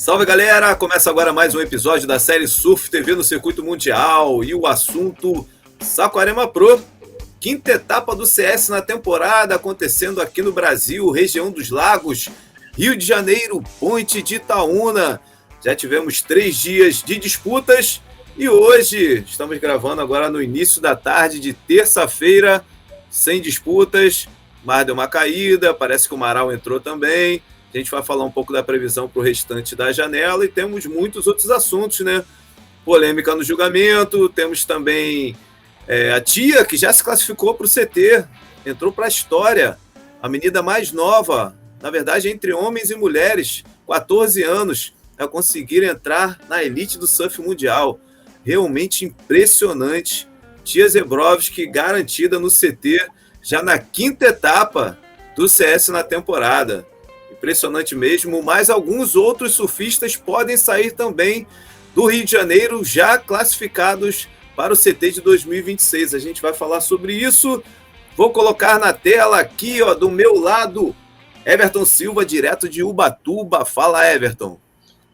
Salve, galera! Começa agora mais um episódio da série Surf TV no Circuito Mundial e o assunto Saquarema Pro. Quinta etapa do CS na temporada acontecendo aqui no Brasil, região dos Lagos, Rio de Janeiro, Ponte de Itaúna. Já tivemos 3 dias de disputas e hoje estamos gravando agora no início da tarde de terça-feira, sem disputas, mas deu uma caída, parece que o Marau entrou também. A gente vai falar um pouco da previsão para o restante da janela e temos muitos outros assuntos, né? Polêmica no julgamento, temos também a Tia, que já se classificou para o CT, entrou para a história, a menina mais nova, na verdade, entre homens e mulheres, 14 anos, a conseguir entrar na elite do surf mundial. Realmente impressionante. Tia Zebrowski garantida no CT, já na quinta etapa do CS na temporada. Impressionante mesmo, mas alguns outros surfistas podem sair também do Rio de Janeiro, já classificados para o CT de 2026. A gente vai falar sobre isso. Vou colocar na tela aqui, ó, do meu lado, Everton Silva, direto de Ubatuba. Fala, Everton.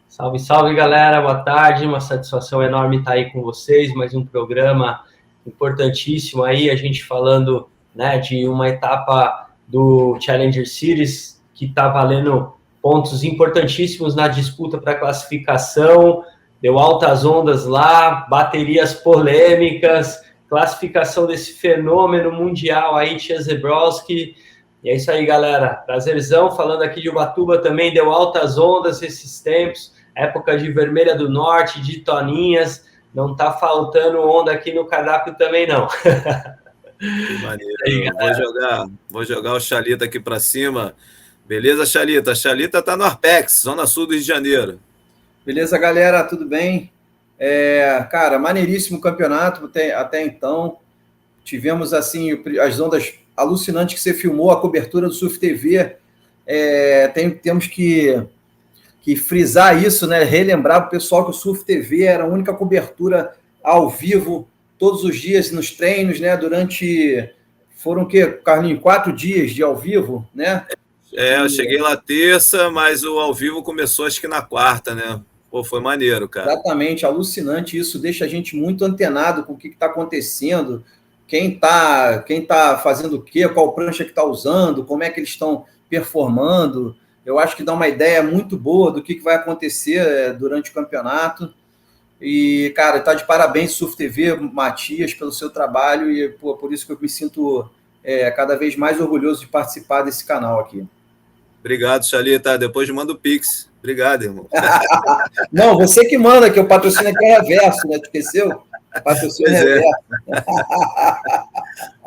Salve, salve, galera. Boa tarde. Uma satisfação enorme estar aí com vocês. Mais um programa importantíssimo aí, a gente falando, né, de uma etapa do Challenger Series que está valendo pontos importantíssimos na disputa para classificação. Deu altas ondas lá, baterias polêmicas, classificação desse fenômeno mundial aí, Tia Zebrowski. E é isso aí, galera. Prazerzão, falando aqui de Ubatuba também, deu altas ondas esses tempos, época de Vermelha do Norte, de Toninhas, não tá faltando onda aqui no cardápio também, não. Que maneiro. Aí, vou jogar o Chalita aqui para cima. Beleza, Chalita? A Chalita tá no Arpex, Zona Sul do Rio de Janeiro. Beleza, galera, tudo bem? Cara, maneiríssimo campeonato até então. Tivemos, assim, as ondas alucinantes que você filmou, a cobertura do Surf TV. Temos que frisar isso, né? Relembrar para o pessoal que o Surf TV era a única cobertura ao vivo, todos os dias nos treinos, né? Foram o quê, Carlinhos? 4 dias de ao vivo, né? Eu cheguei lá terça, mas o ao vivo começou acho que na quarta, né? Pô, foi maneiro, cara. Exatamente, alucinante. Isso deixa a gente muito antenado com o que está acontecendo, quem tá fazendo o quê, qual prancha que está usando, como é que eles estão performando. Eu acho que dá uma ideia muito boa do que vai acontecer durante o campeonato. E, cara, tá de parabéns, Surf TV, Matias, pelo seu trabalho, e por isso que eu me sinto cada vez mais orgulhoso de participar desse canal aqui. Obrigado, Chalita. Depois manda o Pix. Obrigado, irmão. Não, você que manda, que o patrocínio aqui é reverso, né? Esqueceu? Patrocínio reverso.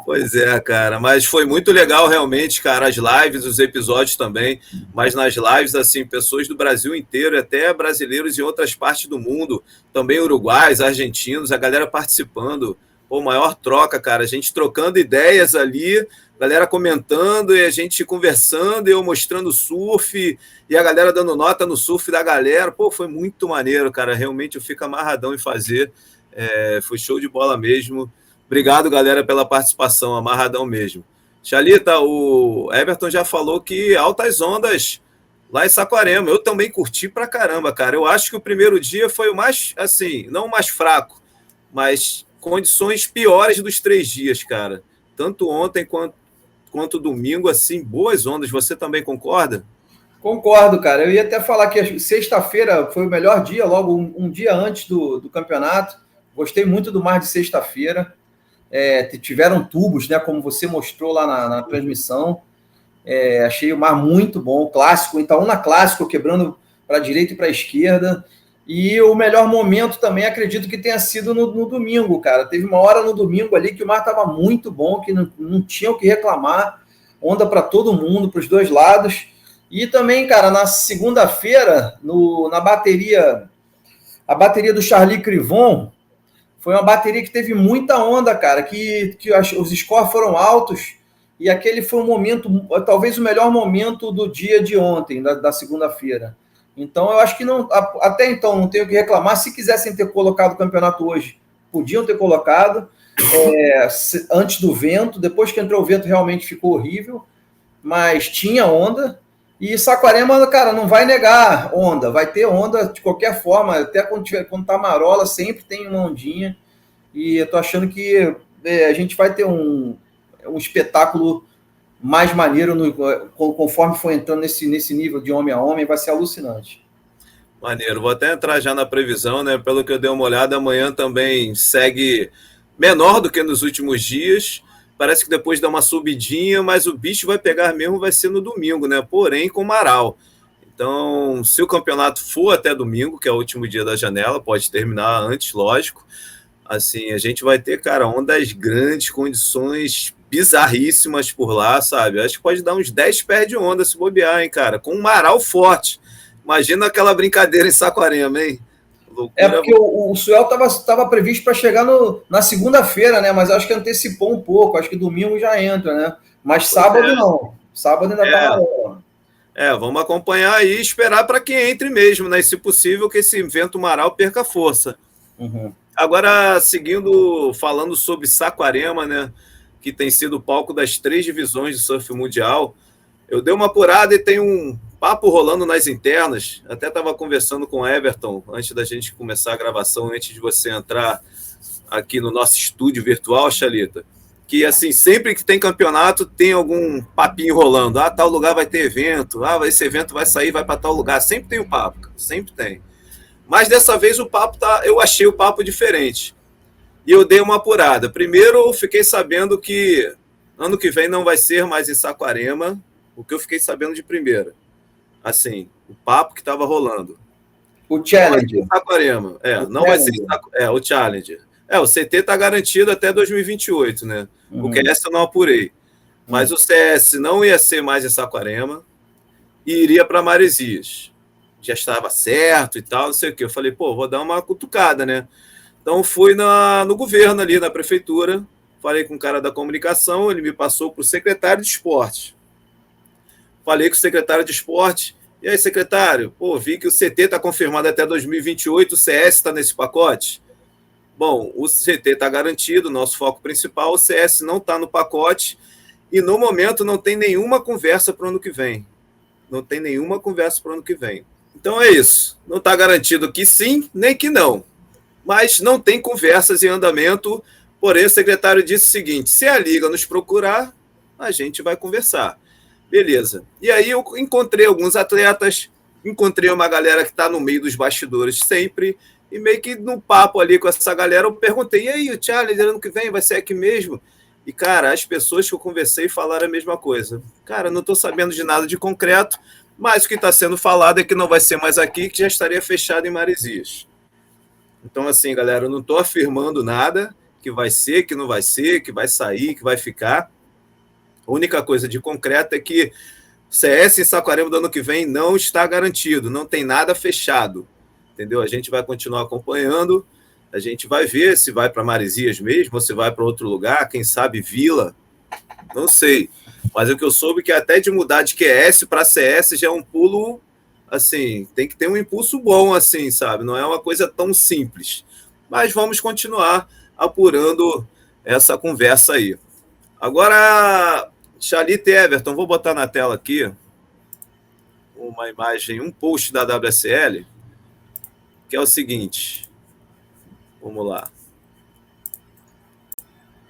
Pois é, cara. Mas foi muito legal, realmente, cara. As lives, os episódios também. Mas nas lives, assim, pessoas do Brasil inteiro, até brasileiros em outras partes do mundo, também uruguaios, argentinos, a galera participando. Pô, maior troca, cara. A gente trocando ideias ali, galera comentando e a gente conversando, eu mostrando surf e a galera dando nota no surf da galera. Pô, foi muito maneiro, cara. Realmente eu fico amarradão em fazer. Foi show de bola mesmo. Obrigado, galera, pela participação. Amarradão mesmo. Chalita, o Everton já falou que altas ondas lá em Saquarema. Eu também curti pra caramba, cara. Eu acho que o primeiro dia foi o mais, assim, não o mais fraco, mas condições piores dos 3 dias, cara. Tanto ontem quanto domingo, assim, boas ondas. Você também concorda? Concordo, cara. Eu ia até falar que sexta-feira foi o melhor dia, logo um dia antes do campeonato. Gostei muito do mar de sexta-feira. Tiveram tubos, né, como você mostrou lá na transmissão. Achei o mar muito bom, clássico. Itaúna clássico, quebrando para a direita e para a esquerda. E o melhor momento também, acredito que tenha sido no domingo, cara. Teve uma hora no domingo ali que o mar estava muito bom, que não tinha o que reclamar. Onda para todo mundo, para os dois lados. E também, cara, na segunda-feira, na bateria, a bateria do Charlie Crivon, foi uma bateria que teve muita onda, cara, que os scores foram altos. E aquele foi um momento, talvez o melhor momento do dia de ontem, da segunda-feira. Então, eu acho que até então não tenho o que reclamar. Se quisessem ter colocado o campeonato hoje, podiam ter colocado antes do vento. Depois que entrou o vento, realmente ficou horrível. Mas tinha onda. E Saquarema, cara, não vai negar onda, vai ter onda de qualquer forma, até quando tá marola, sempre tem uma ondinha. E eu tô achando que a gente vai ter um espetáculo mais maneiro conforme for entrando nesse nível de homem a homem, vai ser alucinante. Maneiro, vou até entrar já na previsão, né? Pelo que eu dei uma olhada, amanhã também segue menor do que nos últimos dias. Parece que depois dá uma subidinha, mas o bicho vai pegar mesmo, vai ser no domingo, né? Porém, com Marau. Então, se o campeonato for até domingo, que é o último dia da janela, pode terminar antes, lógico. Assim, a gente vai ter, cara, ondas grandes, condições bizarríssimas por lá, sabe? Acho que pode dar uns 10 pés de onda se bobear, hein, cara? Com um Marau forte. Imagina aquela brincadeira em Saquarema, hein? Loucura. Porque o Suel estava previsto para chegar na segunda-feira, né? Mas acho que antecipou um pouco. Acho que domingo já entra, né? Mas sábado não. Sábado ainda tá maior. Vamos acompanhar aí e esperar para que entre mesmo, né? E, se possível, que esse vento Marau perca força. Uhum. Agora, seguindo, falando sobre Saquarema, né? Que tem sido o palco das 3 divisões de surf mundial, eu dei uma apurada e tem um papo rolando nas internas. Até estava conversando com o Everton antes da gente começar a gravação, antes de você entrar aqui no nosso estúdio virtual, Xalita, que assim, sempre que tem campeonato tem algum papinho rolando. Ah, tal lugar vai ter evento. Ah, esse evento vai sair, vai para tal lugar. Sempre tem um papo, sempre tem. Mas dessa vez o papo eu achei o papo diferente. E eu dei uma apurada. Primeiro, eu fiquei sabendo que ano que vem não vai ser mais em Saquarema, o que eu fiquei sabendo de primeira. Assim, o papo que estava rolando. O Challenger. Saquarema. Não vai ser o Challenger. O CT está garantido até 2028, né? O QS eu não apurei. Mas o CS não ia ser mais em Saquarema e iria para Maresias. Já estava certo e tal, não sei o quê. Eu falei, vou dar uma cutucada, né? Então fui no governo ali, na prefeitura, falei com o cara da comunicação, ele me passou para o secretário de esporte. Falei com o secretário de esporte, e aí, secretário, vi que o CT está confirmado até 2028, o CS está nesse pacote? Bom, o CT está garantido, nosso foco principal, o CS não está no pacote, e no momento não tem nenhuma conversa para o ano que vem. Não tem nenhuma conversa para o ano que vem. Então é isso. Não está garantido que sim, nem que não. Mas não tem conversas em andamento. Porém, o secretário disse o seguinte: se a Liga nos procurar, a gente vai conversar. Beleza. E aí eu encontrei alguns atletas, encontrei uma galera que está no meio dos bastidores sempre, e meio que no papo ali com essa galera eu perguntei, e aí, o Charlie, ano que vem vai ser aqui mesmo? E, cara, as pessoas que eu conversei falaram a mesma coisa. Cara, não estou sabendo de nada de concreto, mas o que está sendo falado é que não vai ser mais aqui, que já estaria fechado em Maresias. Então, assim, galera, eu não estou afirmando nada, que vai ser, que não vai ser, que vai sair, que vai ficar. A única coisa de concreto é que o CS em Saquarema do ano que vem não está garantido, não tem nada fechado, entendeu? A gente vai continuar acompanhando, a gente vai ver se vai para Maresias mesmo, ou se vai para outro lugar, quem sabe Vila, não sei. Mas o que eu soube é que até de mudar de QS para CS já é um pulo, assim, tem que ter um impulso bom, assim, sabe? Não é uma coisa tão simples. Mas vamos continuar apurando essa conversa aí. Agora, Xalita e Everton, vou botar na tela aqui uma imagem, um post da WSL, que é o seguinte. Vamos lá.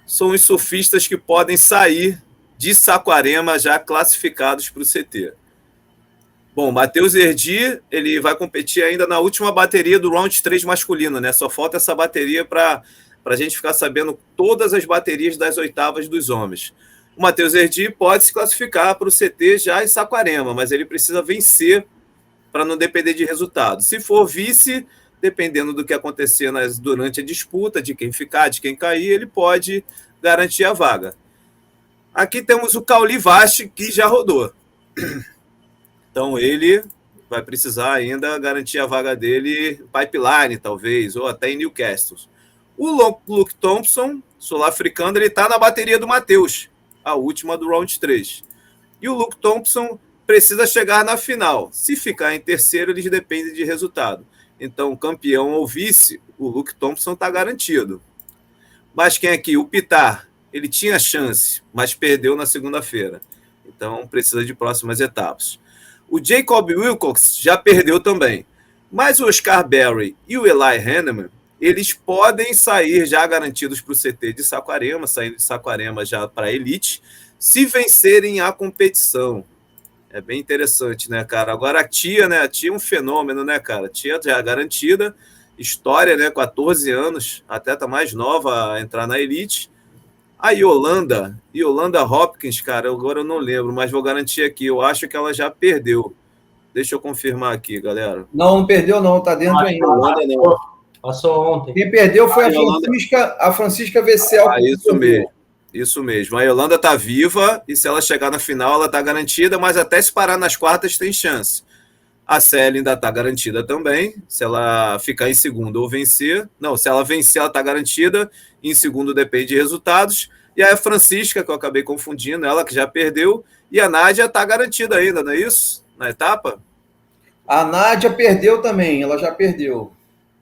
São os surfistas que podem sair de Saquarema já classificados para o CT. Bom, Matheus Erdi, ele vai competir ainda na última bateria do Round 3 masculino, né? Só falta essa bateria para a gente ficar sabendo todas as baterias das oitavas dos homens. O Matheus Erdi pode se classificar para o CT já em Saquarema, mas ele precisa vencer para não depender de resultado. Se for vice, dependendo do que acontecer durante a disputa, de quem ficar, de quem cair, ele pode garantir a vaga. Aqui temos o Cauli Vasti, que já rodou. Então, ele vai precisar ainda garantir a vaga dele pipeline, talvez, ou até em Newcastle. O Luke Thompson, sul-africano, ele está na bateria do Matheus, a última do Round 3. E o Luke Thompson precisa chegar na final. Se ficar em terceiro, eles dependem de resultado. Então, campeão ou vice, o Luke Thompson está garantido. Mas quem aqui? O Pitar. Ele tinha chance, mas perdeu na segunda-feira. Então, precisa de próximas etapas. O Jacob Wilcox já perdeu também. Mas o Oscar Berry e o Eli Hanneman, eles podem sair já garantidos para o CT de Saquarema, saindo de Saquarema já para a Elite, se vencerem a competição. É bem interessante, né, cara? Agora a Tia, né? A Tia é um fenômeno, né, cara? A Tia já é garantida, história, né? 14 anos, atleta mais nova a entrar na Elite. A Yolanda Hopkins, cara, agora eu não lembro, mas vou garantir aqui. Eu acho que ela já perdeu. Deixa eu confirmar aqui, galera. Não perdeu, não, tá dentro ainda. Yolanda não. Passou ontem. Quem perdeu foi Yolanda... a Francisca Vecel. Isso mesmo. A Yolanda tá viva e se ela chegar na final, ela tá garantida, mas até se parar nas quartas tem chance. A Célia ainda tá garantida também, se ela ficar em segundo ou vencer. Não, se ela vencer, ela tá garantida. Em segundo depende de resultados. E aí a Francisca, que eu acabei confundindo, ela que já perdeu. E a Nádia tá garantida ainda, não é isso? Na etapa? A Nádia perdeu também, ela já perdeu.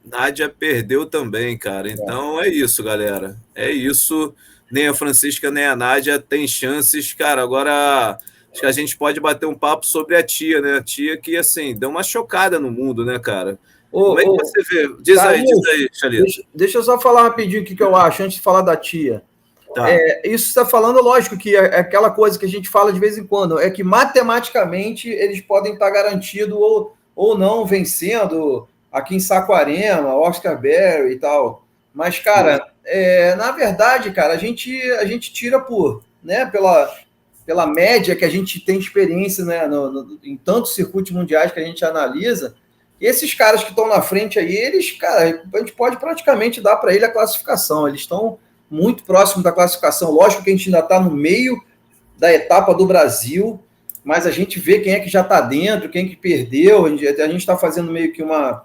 Nádia perdeu também, cara. Então é isso, galera. É isso. Nem a Francisca, nem a Nádia tem chances. Cara, agora acho que a gente pode bater um papo sobre a Tia, né? A Tia que, assim, deu uma chocada no mundo, né, cara? Como é que você vê? Diz aí, Chalito. Deixa eu só falar rapidinho o que eu acho, antes de falar da Tia. Tá. Isso está falando, lógico, que é aquela coisa que a gente fala de vez em quando, é que matematicamente eles podem estar garantidos ou não vencendo aqui em Saquarema, Oscar Berry e tal. Mas, cara, na verdade, cara, a gente tira né, pela média que a gente tem experiência, né, em tantos circuitos mundiais que a gente analisa. Esses caras que estão na frente aí, eles, cara, a gente pode praticamente dar para ele a classificação. Eles estão muito próximo da classificação. Lógico que a gente ainda está no meio da etapa do Brasil, mas a gente vê quem é que já está dentro, quem que perdeu. A gente está fazendo meio que uma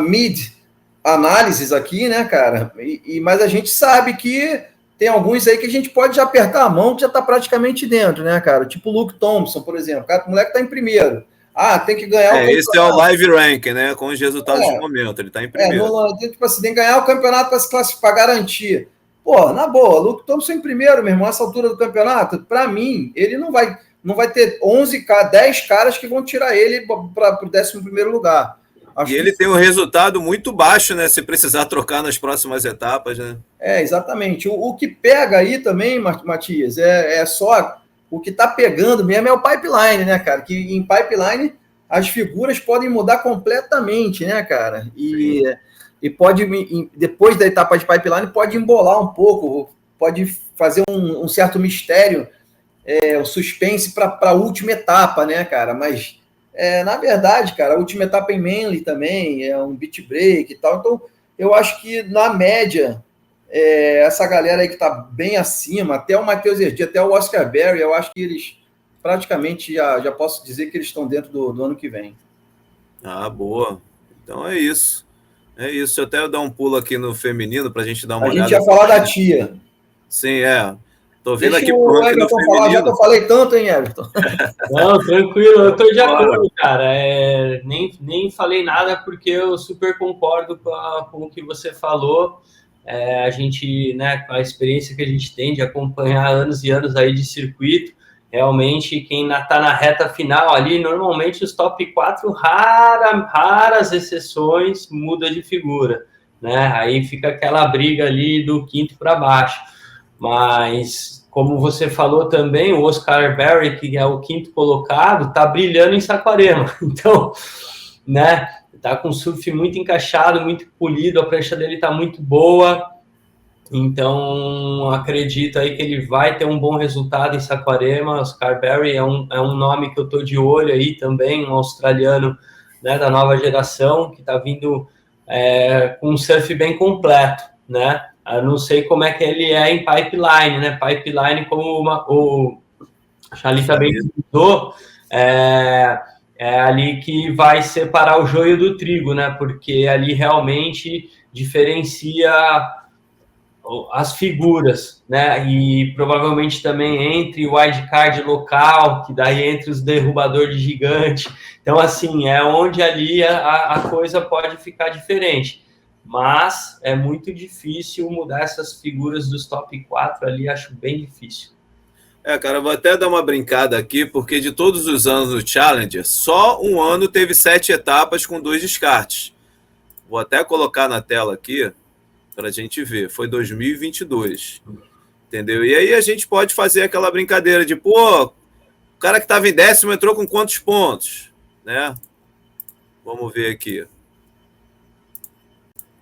mid-análise aqui, né, cara? Mas a gente sabe que tem alguns aí que a gente pode já apertar a mão, que já está praticamente dentro, né, cara? Tipo o Luke Thompson, por exemplo. O moleque está em primeiro. Tem que ganhar esse é o live rank, né? Com os resultados do momento. Ele está em primeiro. Tipo assim, tem que ganhar o campeonato para se classificar, para garantir. Pô, na boa, Luke Thompson em primeiro, meu irmão, essa altura do campeonato, para mim, ele não vai ter 10 caras que vão tirar ele para o 11º lugar. E ele tem um resultado muito baixo, né? Se precisar trocar nas próximas etapas, né? Exatamente. O que pega aí também, Matias, é só... O que está pegando mesmo é o pipeline, né, cara? Que em pipeline as figuras podem mudar completamente, né, cara? E pode, depois da etapa de pipeline, pode embolar um pouco, pode fazer um certo mistério, um suspense para a última etapa, né, cara? Mas, na verdade, cara, a última etapa em Manly também, é um beat break e tal. Então, eu acho que, na média... essa galera aí que tá bem acima, até o Matheus Erdi, até o Oscar Berry, eu acho que eles praticamente já posso dizer que eles estão dentro do ano que vem. Boa. Então é isso. Deixa eu até dar um pulo aqui no feminino pra gente dar uma olhada. A gente ia falar da Tia. Sim, Tô vendo aqui pro ranking no feminino. Falar, já que eu falei tanto, hein, Everton? Não, tranquilo, eu tô de acordo, cara. Nem falei nada porque eu super concordo com o que você falou. A gente, né, com a experiência que a gente tem de acompanhar anos e anos aí de circuito, realmente quem está na reta final ali, normalmente os top 4, raras exceções, muda de figura, né? Aí fica aquela briga ali do quinto para baixo. Mas, como você falou também, o Oscar Berry, que é o quinto colocado, está brilhando em Saquarema. Então, né? Tá com o surf muito encaixado, muito polido, a prancha dele tá muito boa, então acredito aí que ele vai ter um bom resultado em Saquarema. Oscar Berry é um nome que eu tô de olho aí também, um australiano, né, da nova geração, que tá vindo com um surf bem completo, né? Eu não sei como é que ele é em pipeline, né? Pipeline, como o Charlie também citou, é ali que vai separar o joio do trigo, né? Porque ali realmente diferencia as figuras, né? E provavelmente também entre o wildcard local, que daí entre os derrubadores de gigante. Então, assim, é onde ali a coisa pode ficar diferente. Mas é muito difícil mudar essas figuras dos top 4 ali, acho bem difícil. Cara, eu vou até dar uma brincada aqui, porque de todos os anos do Challenger, só um ano teve 7 etapas com 2 descartes. Vou até colocar na tela aqui para a gente ver. Foi 2022. Entendeu? E aí a gente pode fazer aquela brincadeira de, pô, o cara que estava em 10º entrou com quantos pontos? Né? Vamos ver aqui.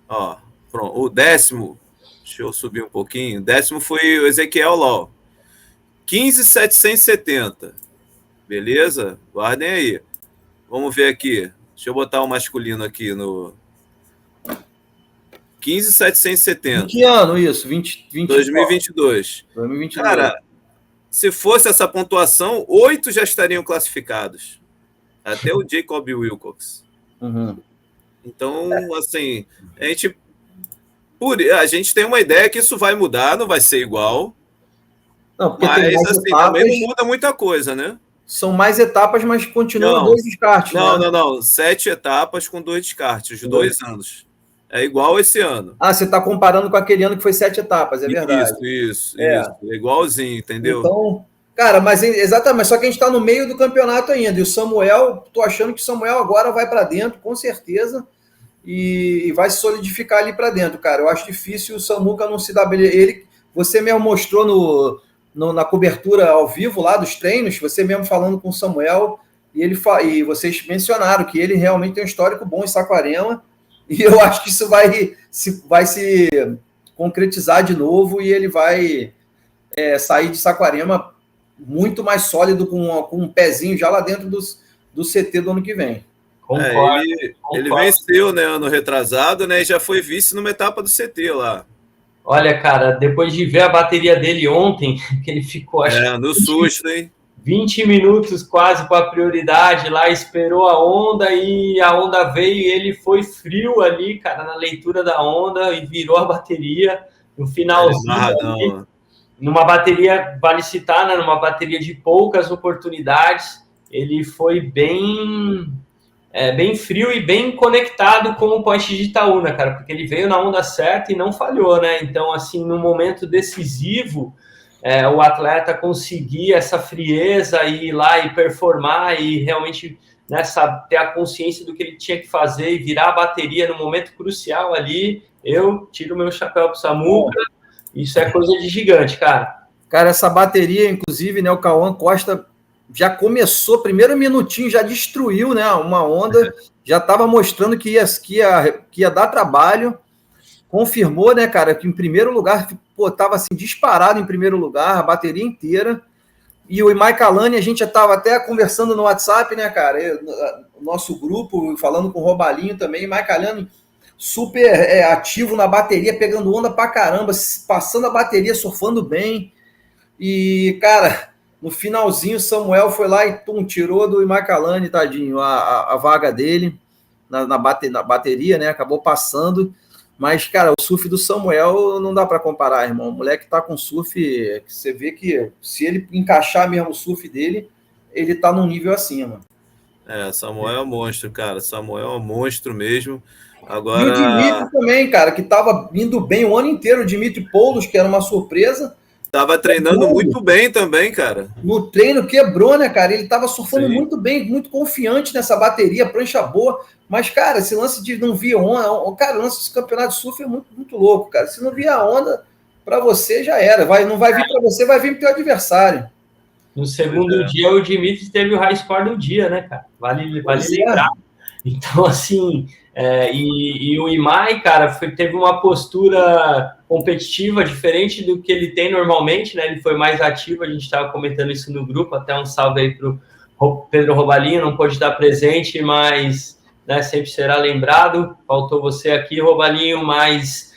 Ó, pronto. O 10º, deixa eu subir um pouquinho. O 10º foi o Ezequiel Law. 15.770. Beleza? Guardem aí. Vamos ver aqui. Deixa eu botar o masculino aqui no 15.770. Que ano isso? 2022. 2022. Cara, se fosse essa pontuação, 8 já estariam classificados. Até o Jacob Wilcox. Uhum. Então, assim, a gente tem uma ideia que isso vai mudar, não vai ser igual. Não, porque mas tem mais assim, etapas, também não muda muita coisa, né? São mais etapas, mas continuam 2 descartes. Não. 7 etapas com 2 descartes, os 2 anos. É igual esse ano. Ah, você está comparando com aquele ano que foi 7 etapas, é verdade. Isso. É igualzinho, entendeu? Então, cara, mas exatamente, só que a gente está no meio do campeonato ainda. E o Samuel, tô achando que o Samuel agora vai para dentro, com certeza, e vai se solidificar ali para dentro, cara. Eu acho difícil o Samuca não se dar bem. Você mesmo mostrou na cobertura ao vivo lá dos treinos, você mesmo falando com o Samuel, e vocês mencionaram que ele realmente tem um histórico bom em Saquarema, e eu acho que isso vai se concretizar de novo, e ele vai sair de Saquarema muito mais sólido, com um pezinho já lá dentro do CT do ano que vem. Ele venceu, né, ano retrasado, né, e já foi vice numa etapa do CT lá. Olha, cara, depois de ver a bateria dele ontem, que ele ficou, acho no susto, hein? 20 minutos quase com a prioridade lá, esperou a onda e a onda veio e ele foi frio ali, cara, na leitura da onda e virou a bateria no finalzinho ali, numa bateria, vale citar, né, numa bateria de poucas oportunidades, ele foi bem frio e bem conectado com o point de Itaúna, cara, porque ele veio na onda certa e não falhou, né? Então, assim, no momento decisivo, o atleta conseguir essa frieza e ir lá e performar e realmente ter a consciência do que ele tinha que fazer e virar a bateria no momento crucial ali, eu tiro meu chapéu pro Samuca. Isso é coisa de gigante, cara. Cara, essa bateria, inclusive, né, o Cauã Costa já começou, primeiro minutinho, já destruiu, né, uma onda, já estava mostrando que ia dar trabalho, confirmou, né, cara, que em primeiro lugar, estava assim, disparado em primeiro lugar, a bateria inteira, e o Imai Kalani, a gente já estava até conversando no WhatsApp, né, cara, o nosso grupo, falando com o Robalinho também, Imai Kalani super ativo na bateria, pegando onda pra caramba, passando a bateria, surfando bem, e, cara, no finalzinho, o Samuel foi lá e tirou do Imai Kalani, tadinho, a vaga dele na bateria, né? Acabou passando. Mas, cara, o surf do Samuel não dá para comparar, irmão. O moleque tá com surf, você vê que se ele encaixar mesmo o surf dele, ele tá num nível acima. Samuel é um monstro, cara. Samuel é um monstro mesmo. Agora... E o Dimitri também, cara, que tava indo bem o ano inteiro. O Dimitri Poulos, que era uma surpresa. Tava treinando muito bem também, cara. No treino quebrou, né, cara? Ele tava surfando muito bem, muito confiante nessa bateria, prancha boa. Mas, cara, esse lance de não vir onda... Cara, o lance desse campeonato de surf é muito, muito louco, cara. Se não vir a onda, para você já era. Não vai vir para você, vai vir pro teu adversário. No segundo dia, o Dimitri teve o high score do dia, né, cara? Vale lembrar. Então, assim... e o Imai, cara, teve uma postura competitiva diferente do que ele tem normalmente, né? Ele foi mais ativo, a gente estava comentando isso no grupo, até um salve aí para o Pedro Robalinho, não pôde estar presente, mas né, sempre será lembrado. Faltou você aqui, Robalinho, mas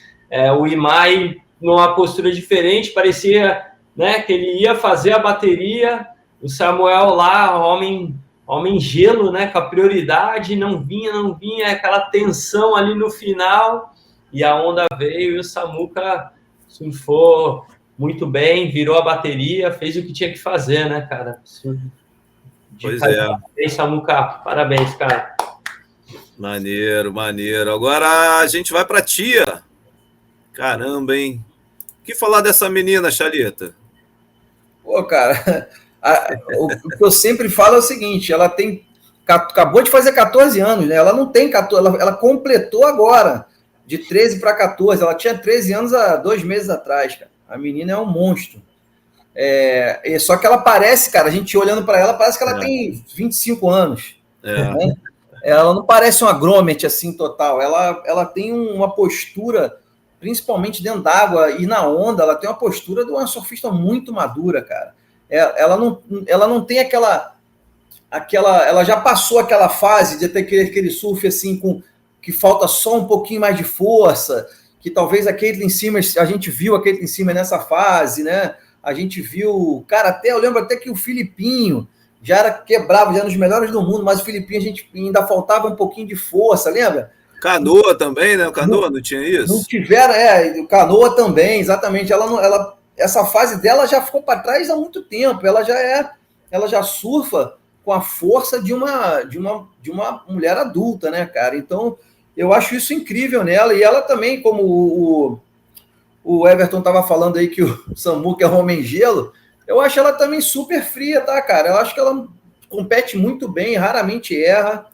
o Imai, numa postura diferente, parecia, né, que ele ia fazer a bateria, o Samuel lá, homem gelo, né, com a prioridade, não vinha, aquela tensão ali no final, e a onda veio e o Samuca surfou muito bem, virou a bateria, fez o que tinha que fazer, né, cara? Parabéns, Samuca, parabéns, cara. Maneiro. Agora a gente vai pra tia. Caramba, hein? O que falar dessa menina, Xalita? Pô, cara, o que eu sempre falo é o seguinte, ela acabou de fazer 14 anos, né? Ela não tem 14, ela completou agora, de 13 para 14. Ela tinha 13 anos há 2 meses atrás, cara. A menina é um monstro. Só que ela parece, cara, a gente olhando para ela, parece que ela tem 25 anos. Né? Ela não parece uma grommet assim total. Ela tem uma postura, principalmente dentro d'água e na onda, ela tem uma postura de uma surfista muito madura, cara. Ela não tem aquela. Ela já passou aquela fase de ter aquele surf assim que falta só um pouquinho mais de força, que talvez a Caitlin Simmers, a gente viu a Caitlin Simmers nessa fase, né? A gente viu, cara, eu lembro até que o Filipinho já era quebrado, já era um dos melhores do mundo, mas o Filipinho a gente ainda faltava um pouquinho de força, lembra? Canoa também, né? O Canoa não tinha isso? Não tiveram, o Canoa também, exatamente. Essa fase dela já ficou para trás há muito tempo. Ela já surfa com a força de uma mulher adulta, né, cara? Então, eu acho isso incrível nela. E ela também, como o Everton estava falando aí que o Samuca é homem gelo, eu acho ela também super fria, tá, cara? Eu acho que ela compete muito bem, raramente erra.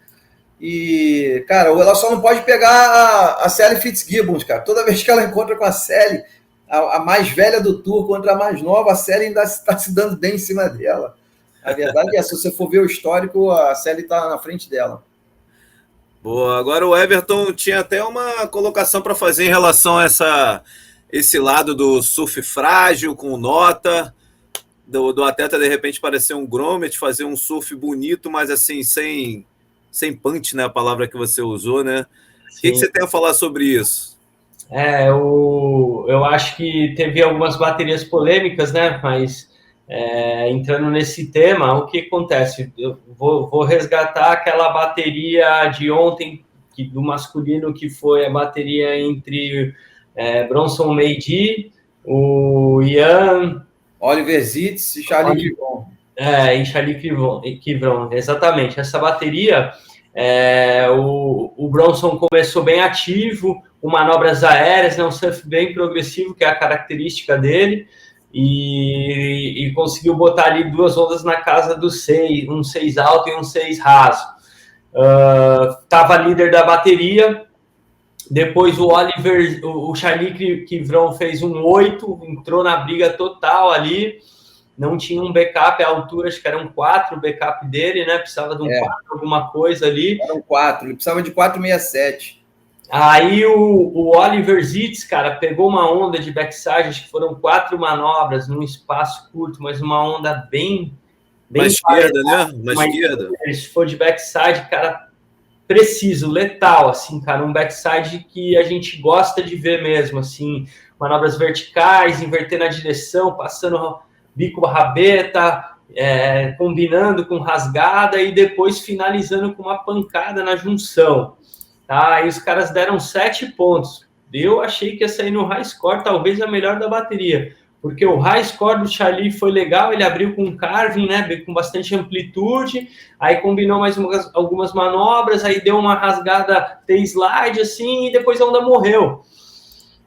E, cara, ela só não pode pegar a Sally Fitzgibbons, cara. Toda vez que ela encontra com a Sally, a mais velha do tour contra a mais nova, a Sally ainda está se dando bem em cima dela. A verdade é, se você for ver o histórico, a Sally está na frente dela. Boa, agora o Everton tinha até uma colocação para fazer em relação a esse lado do surf frágil, com nota, do atleta de repente parecer um grommet, fazer um surf bonito, mas assim, sem punch, né? A palavra que você usou, né? O que você tem a falar sobre isso? Eu acho que teve algumas baterias polêmicas, né? Mas entrando nesse tema, o que acontece? Eu vou resgatar aquela bateria de ontem, do masculino, que foi a bateria entre Bronson Meiji, o Ian... Oliver Zitz e Charlie Quivron. E Charlie Quivron, exatamente. Essa bateria, o Bronson começou bem ativo, com manobras aéreas, né, um surf bem progressivo, que é a característica dele, e conseguiu botar ali 2 ondas na casa do 6, um 6 alto e um 6 raso. Tava líder da bateria. Depois o Charlie Quivron fez um 8, entrou na briga total ali, não tinha um backup à altura, acho que eram 4 o backup dele, né? Precisava de um 4, alguma coisa ali. Eram 4, ele precisava de 4,67. Aí o Oliver Zitz, cara, pegou uma onda de backside, acho que foram 4 manobras num espaço curto, mas uma onda bem uma esquerda, né? Uma esquerda. Se for de backside, cara, preciso, letal, assim, cara, um backside que a gente gosta de ver mesmo, assim, manobras verticais, invertendo a direção, passando bico rabeta, combinando com rasgada e depois finalizando com uma pancada na junção, tá? Aí os caras deram 7 pontos. Eu achei que ia sair no high score, talvez a melhor da bateria, porque o high score do Charlie foi legal, ele abriu com carving, né, com bastante amplitude, aí combinou mais algumas manobras, aí deu uma rasgada T-slide, assim, e depois a onda morreu.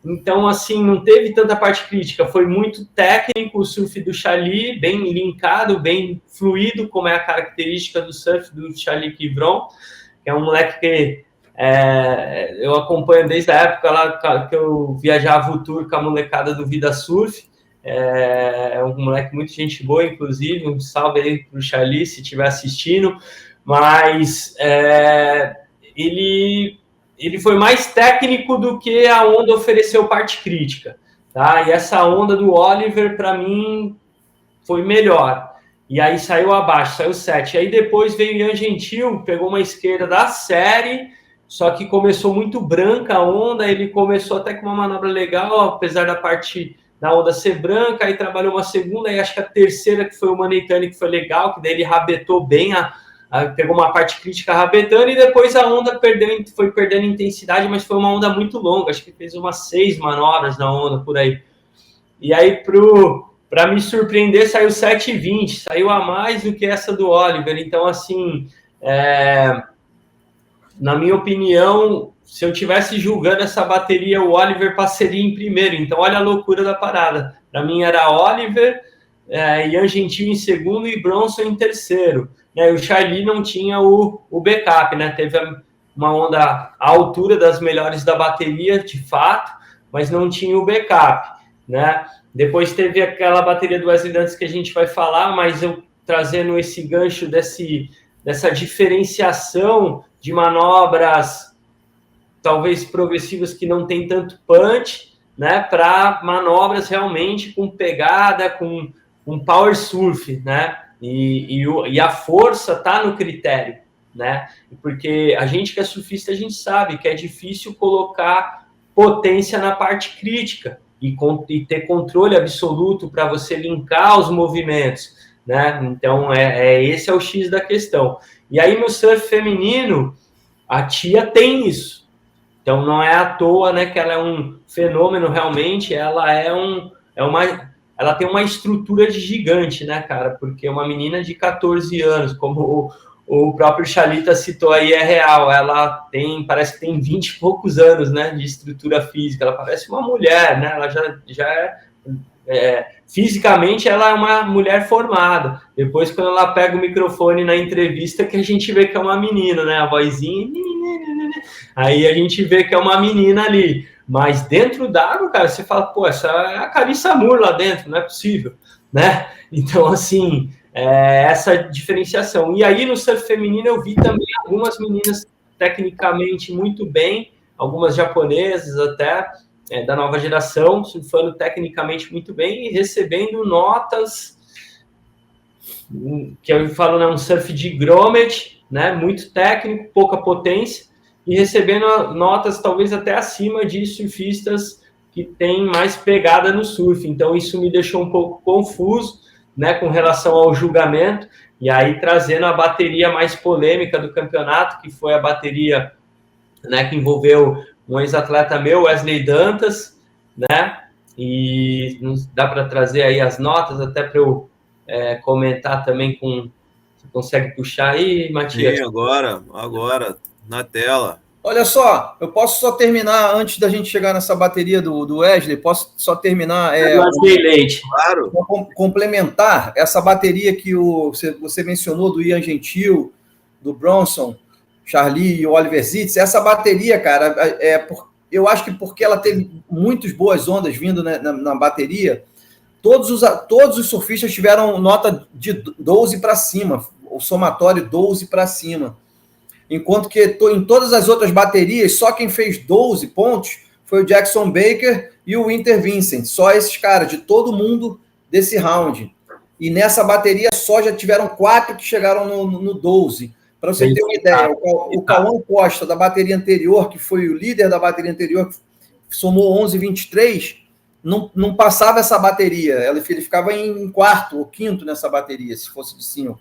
Então, assim, não teve tanta parte crítica, foi muito técnico o surf do Charlie, bem linkado, bem fluido, como é a característica do surf do Charlie Quivron, que é um moleque que eu acompanho desde a época lá que eu viajava o tour com a molecada do Vida Surf. É um moleque muito gente boa, inclusive, um salve aí pro Charlie, se estiver assistindo, mas ele foi mais técnico do que a onda ofereceu parte crítica, tá? E essa onda do Oliver, para mim, foi melhor. E aí saiu abaixo, saiu 7. E aí depois veio o Ian Gentil, pegou uma esquerda da série, só que começou muito branca a onda, ele começou até com uma manobra legal, apesar da parte da onda ser branca, aí trabalhou uma segunda, e acho que a terceira, que foi o Manetani, que foi legal, que daí ele rabetou bem, pegou uma parte crítica rabetando, e depois a onda foi perdendo intensidade, mas foi uma onda muito longa, acho que fez umas 6 manobras na onda, por aí. E aí, para me surpreender, saiu 7,20, saiu a mais do que essa do Oliver, então, assim, na minha opinião, se eu tivesse julgando essa bateria, o Oliver passaria em primeiro. Então, olha a loucura da parada. Para mim era Oliver, Ian Gentil em segundo e Bronson em terceiro. Né? E o Charlie não tinha o backup, né? Teve uma onda à altura das melhores da bateria, de fato, mas não tinha o backup, né? Depois teve aquela bateria do Wesley Dantas que a gente vai falar, mas eu trazendo esse gancho dessa diferenciação de manobras talvez progressivas que não tem tanto punch, né, para manobras realmente com pegada, com power surf, né, e a força tá no critério, né, porque a gente que é surfista, a gente sabe que é difícil colocar potência na parte crítica e ter controle absoluto para você linkar os movimentos, né, então esse é o X da questão. E aí no surf feminino, a Tia tem isso. Então, não é à toa, né, que ela é um fenômeno realmente, ela ela tem uma estrutura de gigante, né, cara, porque uma menina de 14 anos, como o próprio Chalita citou aí, é real, ela parece que tem 20 e poucos anos, né, de estrutura física, ela parece uma mulher, né, ela já fisicamente ela é uma mulher formada. Depois, quando ela pega o microfone na entrevista, que a gente vê que é uma menina, né, a vozinha... Aí a gente vê que é uma menina ali. Mas dentro d'água, cara, você fala, pô, essa é a Carissa Moore lá dentro, não é possível, né? Então, assim, essa diferenciação. E aí, no surf feminino, eu vi também algumas meninas tecnicamente muito bem, algumas japonesas até, da nova geração, surfando tecnicamente muito bem e recebendo notas, que eu falo, né, um surf de grommet, né, muito técnico, pouca potência, e recebendo notas talvez até acima de surfistas que têm mais pegada no surf. Então, isso me deixou um pouco confuso, né, com relação ao julgamento, e aí trazendo a bateria mais polêmica do campeonato, que foi a bateria, né, que envolveu um ex-atleta meu, Wesley Dantas, né, e dá para trazer aí as notas, até para eu comentar também com... Você consegue puxar aí, Matias? Sim, agora, na tela. Olha só, eu posso só terminar, antes da gente chegar nessa bateria do Wesley, posso só terminar... Wesley Leite. Claro. Complementar essa bateria que você mencionou, do Ian Gentil, do Bronson, Charlie e o Oliver Zitz. Essa bateria, cara, eu acho que porque ela teve muitas boas ondas vindo, né, na bateria, todos os surfistas tiveram nota de 12 para cima, o somatório 12 para cima. Enquanto que em todas as outras baterias, só quem fez 12 pontos foi o Jackson Baker e o Winter Vincent. Só esses caras, de todo mundo desse round. E nessa bateria só já tiveram 4 que chegaram no 12. Para você ter uma ideia, o Cauã Costa, da bateria anterior, que foi o líder da bateria anterior, que somou 11,23, não passava essa bateria. Ele ficava em quarto ou quinto nessa bateria, se fosse de 5.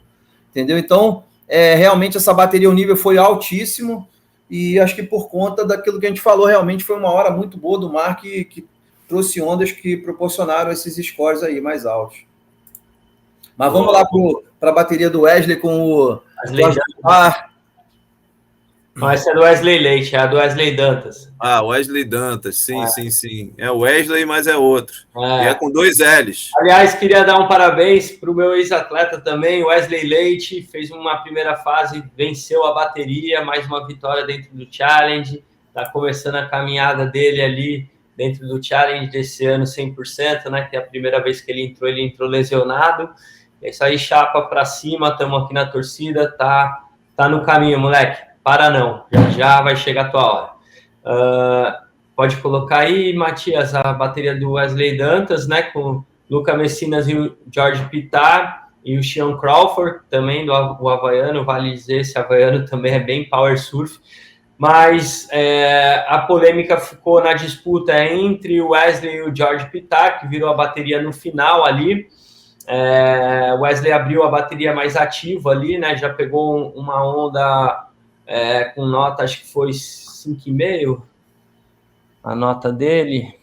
Entendeu? Então, realmente essa bateria, o nível foi altíssimo, e acho que por conta daquilo que a gente falou, realmente foi uma hora muito boa do mar que trouxe ondas que proporcionaram esses scores aí mais altos. Mas vamos lá para a bateria do Wesley com o Jorge Pitar. Não, essa é do Wesley Leite, é a do Wesley Dantas. Ah, Wesley Dantas, sim. É Wesley, mas é outro. E é com 2 L's. Aliás, queria dar um parabéns para o meu ex-atleta também, Wesley Leite, fez uma primeira fase, venceu a bateria, mais uma vitória dentro do Challenge, está começando a caminhada dele ali dentro do Challenge desse ano 100%, né, que é a primeira vez que ele entrou lesionado. É isso aí, chapa para cima, estamos aqui na torcida, tá no caminho, moleque. Para não, já vai chegar a tua hora. Pode colocar aí, Matias, a bateria do Wesley Dantas, né, com Luca Messinas e o George Pitar, e o Sean Crawford, também, o havaiano, vale dizer, esse havaiano também é bem power surf, mas a polêmica ficou na disputa entre o Wesley e o George Pitar, que virou a bateria no final ali. O Wesley abriu a bateria mais ativa ali, né, já pegou uma onda... com nota, acho que foi 5,5, a nota dele.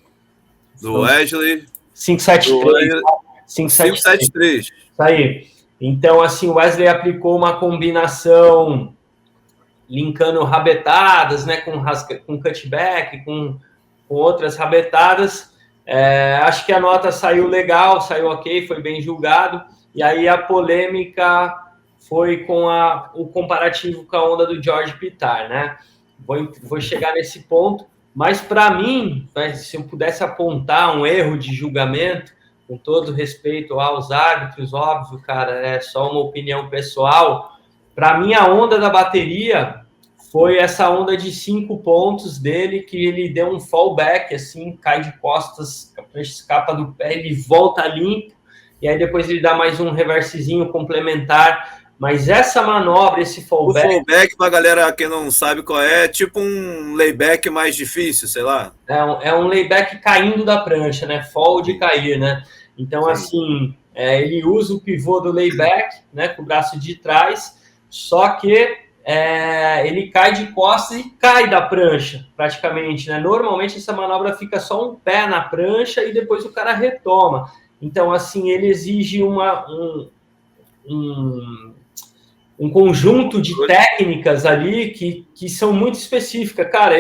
Do Wesley. 5,73. 5,73. Isso aí. Então, assim, o Wesley aplicou uma combinação linkando rabetadas, né, com cutback, com outras rabetadas, Acho que a nota saiu legal, saiu ok, foi bem julgado. E aí a polêmica foi com o comparativo com a onda do George Pittar, né? Vou chegar nesse ponto, mas para mim, se eu pudesse apontar um erro de julgamento, com todo respeito aos árbitros, óbvio, cara, é só uma opinião pessoal. Para mim, a onda da bateria foi essa onda de 5 pontos dele, que ele deu um fallback, assim, cai de costas, a prancha escapa do pé, ele volta limpo, e aí depois ele dá mais um reversezinho complementar. Mas essa manobra, esse fallback... O fallback, pra galera que não sabe qual é tipo um layback mais difícil, sei lá. É um layback caindo da prancha, né? Fall de cair, né? Então, assim, ele usa o pivô do layback, né, com o braço de trás, só que ele cai de costas e cai da prancha, praticamente, né? Normalmente essa manobra fica só um pé na prancha e depois o cara retoma. Então, assim, ele exige um conjunto de técnicas ali que são muito específicas. Cara,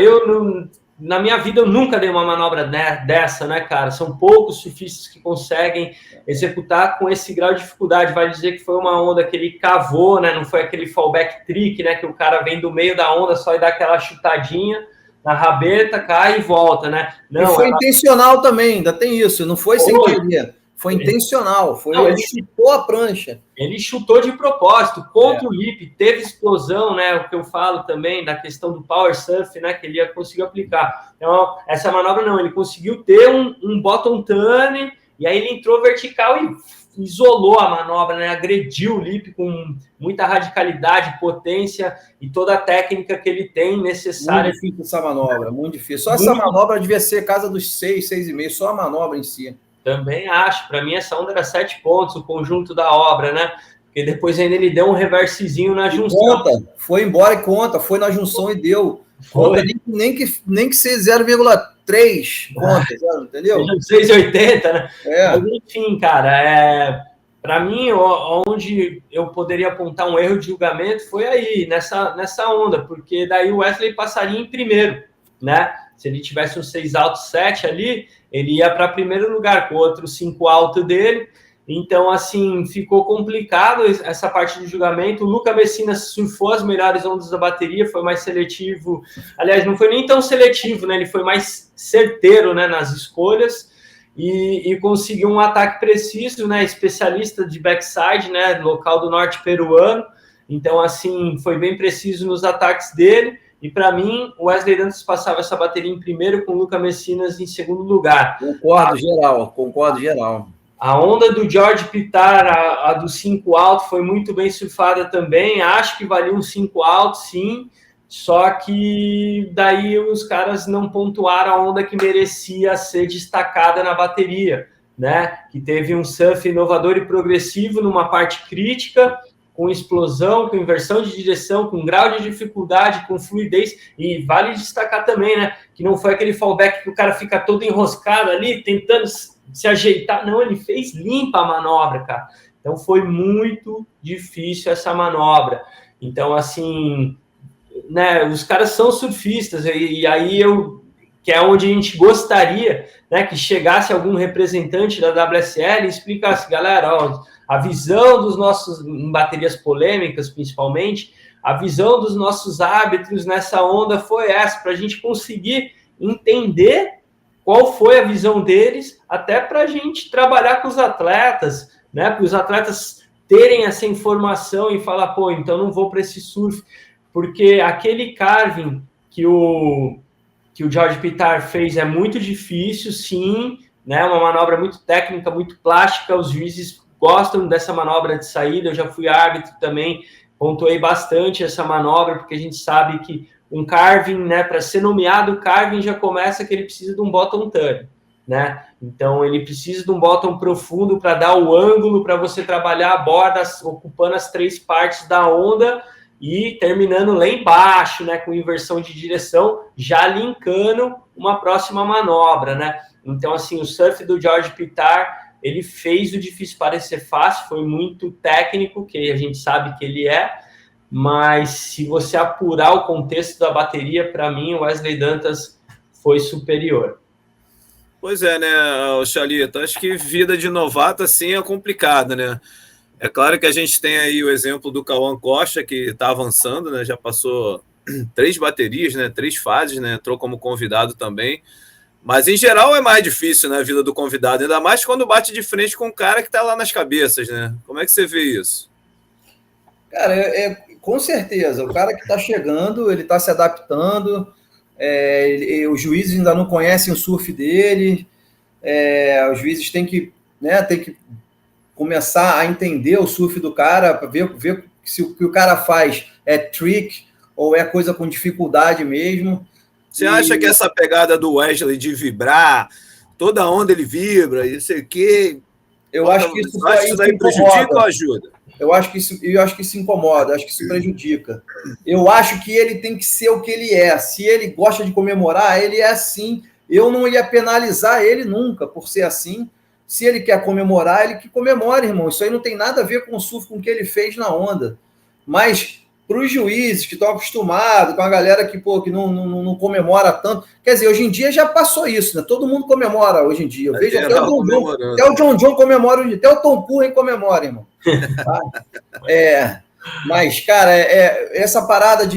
na minha vida eu nunca dei uma manobra dessa, né, cara? São poucos surfistas que conseguem executar com esse grau de dificuldade. Vai dizer que foi uma onda que ele cavou, né? Não foi aquele fallback trick, né? Que o cara vem do meio da onda só e dá aquela chutadinha na rabeta, cai e volta, né? Não, e foi intencional também, ainda tem isso. Não foi sem querer. Foi intencional, ele chutou a prancha. Ele chutou de propósito, contra o lip, teve explosão, né? O que eu falo também da questão do power surf, né? Que ele ia conseguir aplicar. Então, essa manobra não, ele conseguiu ter um bottom turn, e aí ele entrou vertical e isolou a manobra, né? Agrediu o lip com muita radicalidade, potência e toda a técnica que ele tem necessária. Muito difícil essa manobra, muito difícil. Só essa manobra devia ser casa dos 6, 6,5, só a manobra em si. Também acho. Para mim, essa onda era 7 pontos, o conjunto da obra, né? Porque depois ainda ele deu um reversezinho na junção. Conta, foi embora e conta, foi na junção e deu. Conta, nem que ser 0,3 conta, entendeu? 6,80, né? Mas, enfim, cara, para mim, onde eu poderia apontar um erro de julgamento foi aí, nessa onda, porque daí o Wesley passaria em primeiro, né? Se ele tivesse um 6 alto 7 ali, ele ia para primeiro lugar com o outro 5 alto dele. Então, assim, ficou complicado essa parte do julgamento. O Luca Messina surfou as melhores ondas da bateria, foi mais seletivo. Aliás, não foi nem tão seletivo, né? Ele foi mais certeiro, né, nas escolhas e conseguiu um ataque preciso, né? Especialista de backside, né? Local do norte peruano. Então, assim, foi bem preciso nos ataques dele. E para mim, o Wesley Dantas passava essa bateria em primeiro, com o Luca Messinas em segundo lugar. Concordo geral. A onda do George Pittar, a do 5 alto, foi muito bem surfada também. Acho que valia um 5 alto, sim. Só que daí os caras não pontuaram a onda que merecia ser destacada na bateria, né? Que teve um surf inovador e progressivo numa parte crítica, com explosão, com inversão de direção, com grau de dificuldade, com fluidez, e vale destacar também, né, que não foi aquele fallback que o cara fica todo enroscado ali, tentando se ajeitar, não, ele fez limpa a manobra, cara, então foi muito difícil essa manobra, então, assim, né, os caras são surfistas, e aí que é onde a gente gostaria, né, que chegasse algum representante da WSL e explicasse, galera, ó, a visão dos nossos, em baterias polêmicas principalmente, a visão dos nossos árbitros nessa onda foi essa, para a gente conseguir entender qual foi a visão deles, até para a gente trabalhar com os atletas, né, para os atletas terem essa informação e falar, pô, então não vou para esse surf, porque aquele carving que o George Pittar fez é muito difícil, sim, né? Uma manobra muito técnica, muito plástica, os juízes gostam dessa manobra de saída, eu já fui árbitro também, pontuei bastante essa manobra, porque a gente sabe que um carving, né, para ser nomeado carving já começa que ele precisa de um bottom turn, né? Então ele precisa de um bottom profundo para dar o ângulo para você trabalhar a borda, ocupando as 3 partes da onda, e terminando lá embaixo, né, com inversão de direção, já linkando uma próxima manobra, né? Então, assim, o surf do George Pittar, ele fez o difícil parecer fácil, foi muito técnico, que a gente sabe que ele mas se você apurar o contexto da bateria, para mim, o Wesley Dantas foi superior. Pois é, né, Xalita? Acho que vida de novato assim é complicado, né? É claro que a gente tem aí o exemplo do Cauã Costa, que está avançando, né? Já passou 3 baterias, né? 3 fases, né? Entrou como convidado também. Mas em geral é mais difícil, né? A vida do convidado, ainda mais quando bate de frente com um cara que está lá nas cabeças, né? Como é que você vê isso? Cara, com certeza. O cara que está chegando, ele está se adaptando. Os juízes ainda não conhecem o surf dele. Os juízes têm que, né, começar a entender o surf do cara, para ver se o que o cara faz é trick ou é coisa com dificuldade mesmo. Você acha que essa pegada do Wesley de vibrar, toda onda ele vibra, e não sei o quê. Eu acho que isso daí prejudica ou ajuda? Eu acho que isso incomoda, acho que isso prejudica. Eu acho que ele tem que ser o que ele é. Se ele gosta de comemorar, ele é assim. Eu não ia penalizar ele nunca por ser assim. Se ele quer comemorar, ele que comemore, irmão. Isso aí não tem nada a ver com o surf, com o que ele fez na onda. Mas para os juízes que estão acostumados com a galera que não comemora tanto. Quer dizer, hoje em dia já passou isso, né? Todo mundo comemora hoje em dia. Eu vejo até o John John comemora hoje em dia, até o Tom Curren comemora, irmão. Tá? Mas, cara, essa parada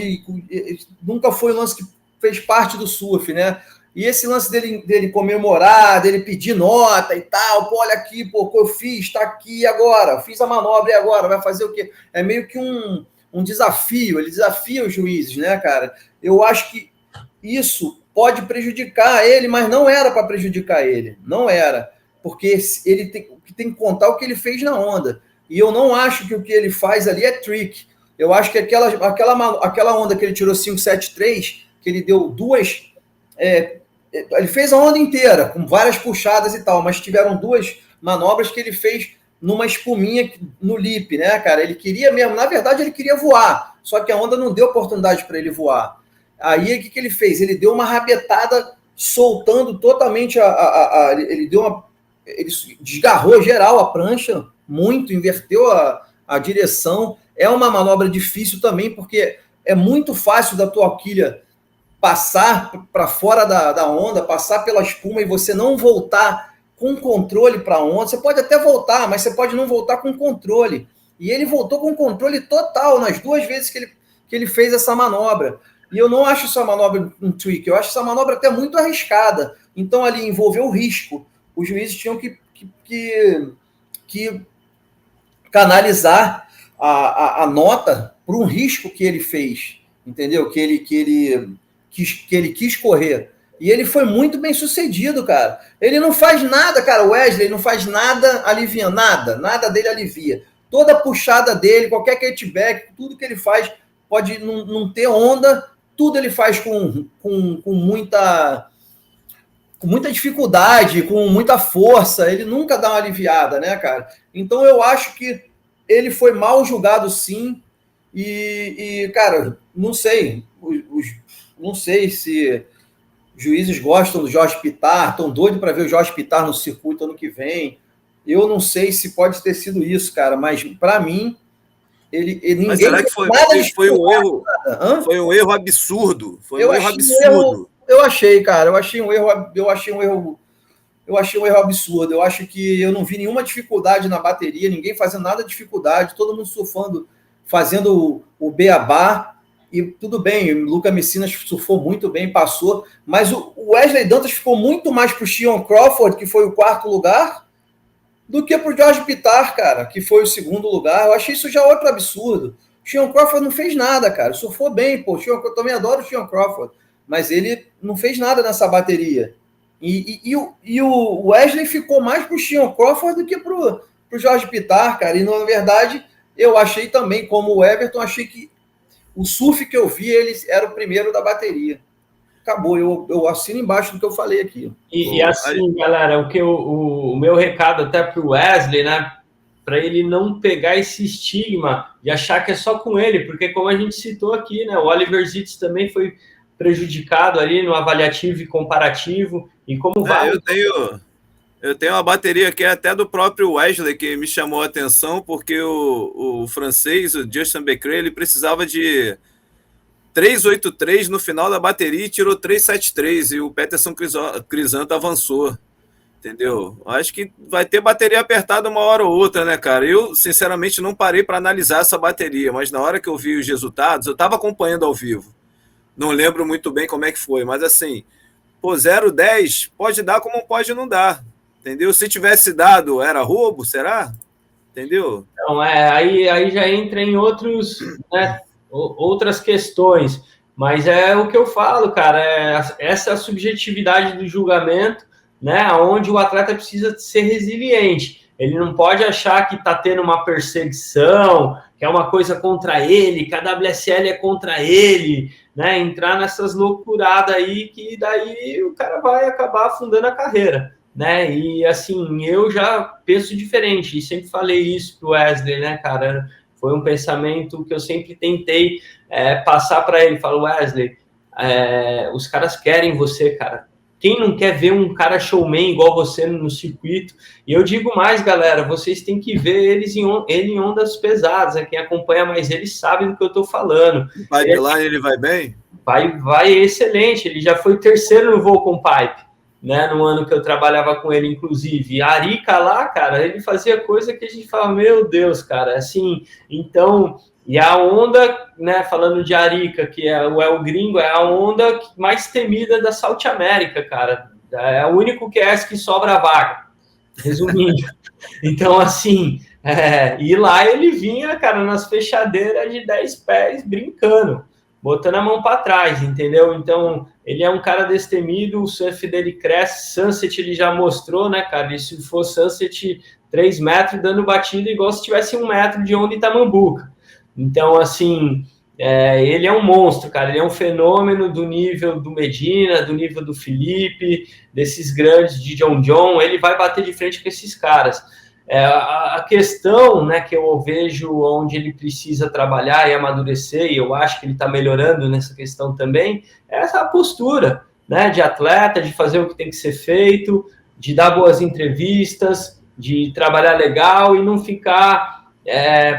nunca foi um lance que fez parte do surf, né? E esse lance dele comemorar, dele pedir nota e tal, pô, olha aqui, pô, eu fiz, tá aqui agora, fiz a manobra e agora, vai fazer o quê? É meio que um desafio, ele desafia os juízes, né, cara? Eu acho que isso pode prejudicar ele, mas não era para prejudicar ele, não era, porque ele tem que contar o que ele fez na onda. E eu não acho que o que ele faz ali é trick. Eu acho que aquela onda que ele tirou 573, que ele deu duas. Ele fez a onda inteira, com várias puxadas e tal, mas tiveram 2 manobras que ele fez numa espuminha no lip, né, cara? Ele queria mesmo, na verdade, ele queria voar, só que a onda não deu oportunidade para ele voar. Aí o que ele fez? Ele deu uma rabetada soltando totalmente ele desgarrou geral a prancha, muito, inverteu a direção. É uma manobra difícil também, porque é muito fácil da tua quilha passar para fora da onda, passar pela espuma e você não voltar com controle para a onda. Você pode até voltar, mas você pode não voltar com controle. E ele voltou com controle total nas 2 vezes que ele fez essa manobra. E eu não acho essa manobra um trick, eu acho essa manobra até muito arriscada. Então ali envolveu o risco. Os juízes tinham que canalizar a nota para um risco que ele fez, entendeu? Que ele quis correr. E ele foi muito bem sucedido, cara. Ele não faz nada, cara. O Wesley não faz nada aliviando, nada dele alivia. Toda puxada dele, qualquer catback, tudo que ele faz pode não ter onda, tudo ele faz com muita dificuldade, com muita força. Ele nunca dá uma aliviada, né, cara? Então eu acho que ele foi mal julgado, sim. E cara, não sei. Não sei se juízes gostam do Jorge Pittar, estão doidos para ver o Jorge Pittar no circuito ano que vem. Eu não sei se pode ter sido isso, cara, mas para mim, ninguém. Mas será que foi um erro? Foi um erro absurdo. Eu achei, cara. Eu achei um erro absurdo. Eu acho que eu não vi nenhuma dificuldade na bateria, ninguém fazendo nada de dificuldade, todo mundo surfando, fazendo o beabá. E tudo bem, o Luca Messinas surfou muito bem, passou, mas o Wesley Dantas ficou muito mais para o Sean Crawford, que foi o 4º lugar, do que para o Jorge Pittar, cara, que foi o 2º lugar. Eu achei isso já outro absurdo. O Sean Crawford não fez nada, cara, surfou bem, pô. Eu também adoro o Sean Crawford, mas ele não fez nada nessa bateria. E o Wesley ficou mais para o Sean Crawford do que para o Jorge Pittar, cara. E na verdade, eu achei também, como o Everton, achei que o surf que eu vi, ele era o primeiro da bateria. Acabou, eu assino embaixo do que eu falei aqui. E assim, galera, o meu recado até para o Wesley, né? Para ele não pegar esse estigma de achar que é só com ele, porque como a gente citou aqui, né? O Oliver Zitz também foi prejudicado ali no avaliativo e comparativo. E como vai. Eu tenho uma bateria aqui até do próprio Wesley que me chamou a atenção, porque o francês, o Justin Becquerel, ele precisava de 383 no final da bateria e tirou 373, e o Peterson Crisanto avançou. entendeu? Acho que vai ter bateria apertada uma hora ou outra, né, cara? Eu, sinceramente, não parei para analisar essa bateria, mas na hora que eu vi os resultados, eu estava acompanhando ao vivo. Não lembro muito bem como é que foi, mas assim, pô, 0,10 pode dar como pode não dar, entendeu? Se tivesse dado, era roubo, será? Entendeu? Então, aí já entra em outros, né, outras questões, mas é o que eu falo, cara, essa é a subjetividade do julgamento, né, onde o atleta precisa ser resiliente. Ele não pode achar que está tendo uma perseguição, que é uma coisa contra ele, que a WSL é contra ele, né, entrar nessas loucuradas aí, que daí o cara vai acabar afundando a carreira. Né? E assim, eu já penso diferente, e sempre falei isso pro Wesley, né, cara? Foi um pensamento que eu sempre tentei passar para ele. Falo, Wesley, os caras querem você, cara. Quem não quer ver um cara showman igual você no circuito? E eu digo mais, galera, vocês têm que ver ele em ondas pesadas, né? Quem acompanha mais ele sabe do que eu tô falando. O pipeline, ele vai bem? Vai excelente, ele já foi terceiro no voo com pipe. Né, no ano que eu trabalhava com ele, inclusive. A Arica lá, cara, ele fazia coisa que a gente fala, meu Deus, cara, assim, então, e a onda, né, falando de Arica, que é o Gringo, é a onda mais temida da South América, cara, é o único QS que sobra a vaga, resumindo. Então, assim, e lá ele vinha, cara, nas fechadeiras de 10 pés, brincando, botando a mão para trás, entendeu? Então, ele é um cara destemido, o surf dele cresce, Sunset ele já mostrou, né, cara? E se for Sunset 3 metros dando batida, igual se tivesse 1 metro de onda em Tamambuca. Então, assim, ele é um monstro, cara. Ele é um fenômeno do nível do Medina, do nível do Felipe, desses grandes de John. Ele vai bater de frente com esses caras. A questão, né, que eu vejo onde ele precisa trabalhar e amadurecer, e eu acho que ele está melhorando nessa questão também, é essa postura, né, de atleta, de fazer o que tem que ser feito, de dar boas entrevistas, de trabalhar legal e não ficar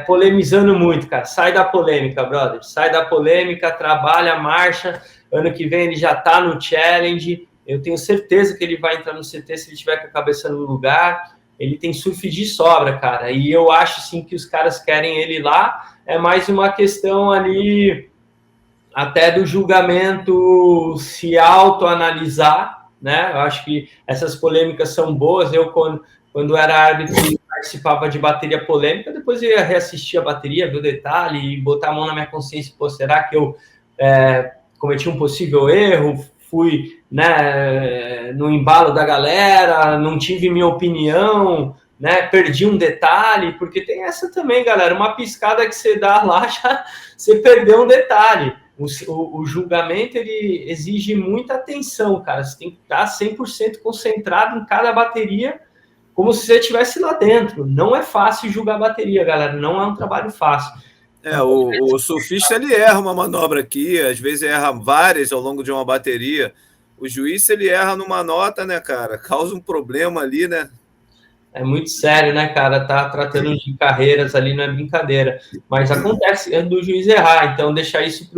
polemizando muito, cara. Sai da polêmica, brother. Sai da polêmica, trabalha, marcha. Ano que vem ele já está no Challenge. Eu tenho certeza que ele vai entrar no CT se ele tiver com a cabeça no lugar. Ele tem surf de sobra, cara, e eu acho, sim, que os caras querem ele lá, é mais uma questão ali, até do julgamento se autoanalisar, né, eu acho que essas polêmicas são boas, eu, quando era árbitro, participava de bateria polêmica, depois eu ia reassistir a bateria, ver o detalhe, e botar a mão na minha consciência, pô, será que eu cometi um possível erro, fui, né, no embalo da galera, não tive minha opinião, né, perdi um detalhe, porque tem essa também, galera, uma piscada que você dá lá, já você perdeu um detalhe. O julgamento, ele exige muita atenção, cara, você tem que estar 100% concentrado em cada bateria, como se você estivesse lá dentro. Não é fácil julgar a bateria, galera, não é um trabalho fácil. O surfista, ele erra uma manobra aqui, às vezes erra várias ao longo de uma bateria. O juiz, se ele erra numa nota, né, cara, causa um problema ali, né? É muito sério, né, cara? Tá tratando de carreiras ali, não é brincadeira. Mas acontece do juiz errar, então deixar isso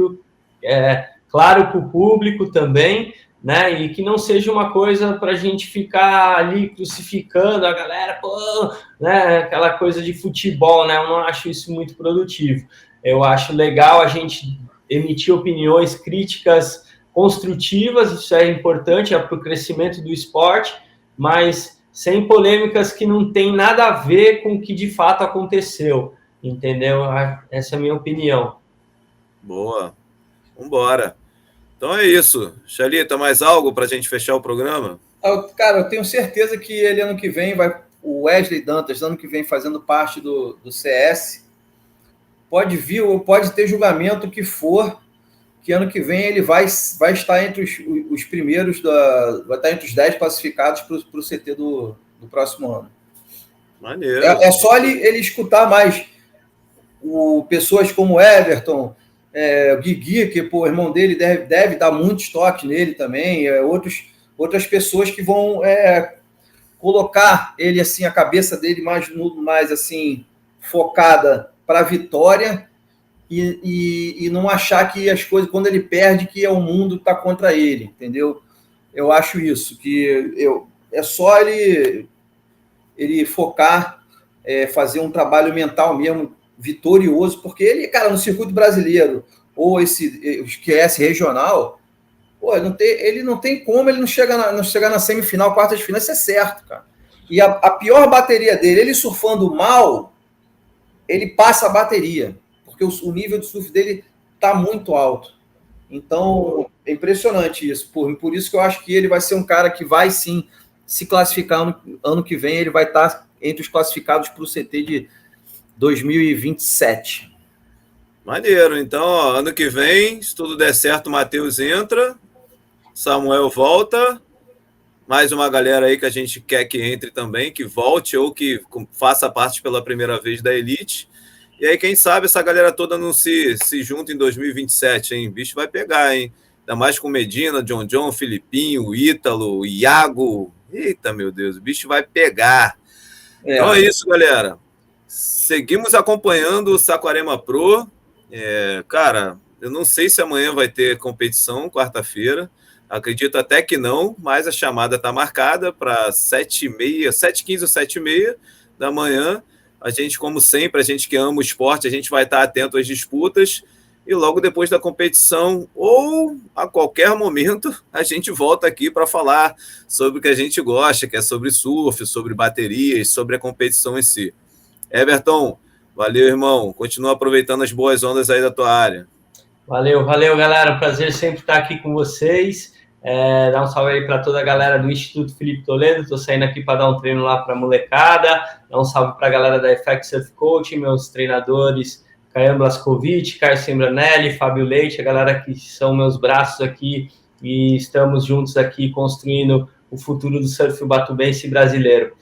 claro para o público também, né? E que não seja uma coisa para a gente ficar ali crucificando a galera, pô, né? Aquela coisa de futebol, né? Eu não acho isso muito produtivo. Eu acho legal a gente emitir opiniões críticas construtivas, isso é importante, para o crescimento do esporte, mas sem polêmicas que não tem nada a ver com o que de fato aconteceu, entendeu? Essa é a minha opinião. Boa. Vambora. Então é isso. Xalita, mais algo para a gente fechar o programa? Cara, eu tenho certeza que ele ano que vem o Wesley Dantas, ano que vem fazendo parte do CS, pode vir ou pode ter julgamento que for, que ano que vem ele vai estar entre os primeiros, vai estar entre os 10 classificados para o CT do próximo ano. Maneiro. É só ele escutar mais pessoas como o Everton, o Guigui, que o irmão dele deve dar muito estoque nele também, outras pessoas que vão colocar ele assim, a cabeça dele mais assim, focada para a vitória e não achar que as coisas, quando ele perde, que o mundo está contra ele, entendeu? Eu acho isso, que é só ele focar, fazer um trabalho mental mesmo, vitorioso, porque ele, cara, no circuito brasileiro, ou esse QS regional, pô, ele não tem como ele não chegar na semifinal, quartas de final, isso é certo, cara. E a pior bateria dele, ele surfando mal, ele passa a bateria, porque o nível de surf dele tá muito alto. Então, é impressionante isso. Por isso que eu acho que ele vai ser um cara que vai, sim, se classificar ano que vem, ele vai estar entre os classificados para o CT de 2027. Maneiro. Então, ó, ano que vem, se tudo der certo, o Matheus entra, Samuel volta, mais uma galera aí que a gente quer que entre também, que volte ou que faça parte pela primeira vez da Elite. E aí, quem sabe, essa galera toda não se junta em 2027, hein? O bicho vai pegar, hein? Ainda mais com Medina, John, Filipinho, Ítalo, Iago. Eita, meu Deus, o bicho vai pegar. Então é isso, galera. Seguimos acompanhando o Saquarema Pro. Cara, eu não sei se amanhã vai ter competição, quarta-feira. Acredito até que não, mas a chamada está marcada para 7h30, 7h15 ou 7h30 da manhã. A gente, como sempre, a gente que ama o esporte, a gente vai estar atento às disputas e logo depois da competição ou a qualquer momento a gente volta aqui para falar sobre o que a gente gosta, que é sobre surf, sobre baterias, sobre a competição em si. Everton, valeu, irmão. Continua aproveitando as boas ondas aí da tua área. Valeu, galera. Prazer sempre estar aqui com vocês. Dar um salve aí para toda a galera do Instituto Felipe Toledo. Estou saindo aqui para dar um treino lá para a molecada. Dar um salve para a galera da FX Surf Coaching, meus treinadores Caio Blaskovic, Caio Sembranelli, Fábio Leite, a galera que são meus braços aqui e estamos juntos aqui construindo o futuro do surf batubense brasileiro.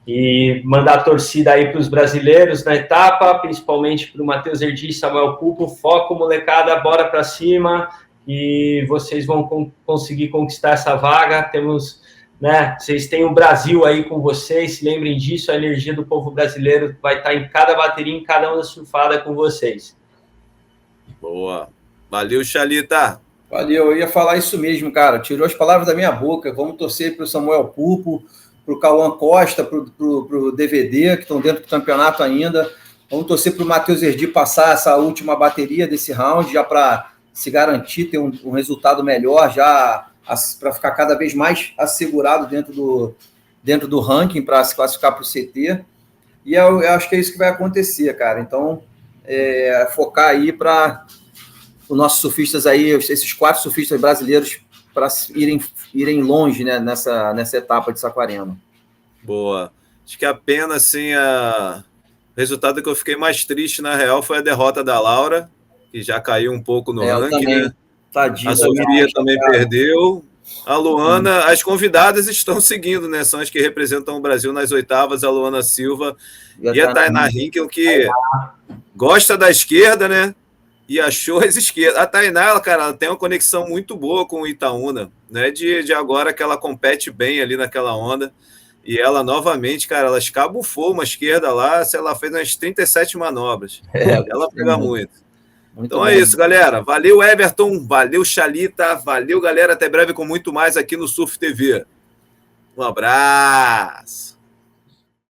E mandar a torcida aí para os brasileiros na etapa, principalmente para o Matheus Erdi e Samuel Pupo. Foco, molecada, bora para cima e vocês vão conseguir conquistar essa vaga. Temos, né, vocês têm o Brasil aí com vocês, se lembrem disso, a energia do povo brasileiro vai estar em cada bateria, em cada onda surfada com vocês. Boa. Valeu, Chalita. Valeu, eu ia falar isso mesmo, cara. Tirou as palavras da minha boca. Vamos torcer para o Samuel Pupo, para o Cauã Costa, para o DVD, que estão dentro do campeonato ainda. Vamos torcer para o Matheus Erdi passar essa última bateria desse round, já para se garantir ter um resultado melhor, já para ficar cada vez mais assegurado dentro do ranking para se classificar para o CT. E eu acho que é isso que vai acontecer, cara. Então, focar aí para os nossos surfistas aí, esses 4 surfistas brasileiros, para irem longe, né, nessa etapa de Saquarema. Boa. Acho que a pena, assim, o resultado que eu fiquei mais triste, na real, foi a derrota da Laura, que já caiu um pouco no ranking, também, né? Tadinha, a Sofia também perdeu. A Luana, as convidadas estão seguindo, né? São as que representam o Brasil nas oitavas, a Luana Silva e a Tainá Hinkel, que gosta da esquerda, né? E achou as esquerdas. A Tainá, cara, ela tem uma conexão muito boa com o Itaúna, né? De agora que ela compete bem ali naquela onda. E ela, novamente, cara, ela escabufou uma esquerda lá, ela fez umas 37 manobras. Ela pega muito. Então é isso, galera. Valeu, Everton. Valeu, Chalita. Valeu, galera. Até breve com muito mais aqui no Surf TV. Um abraço.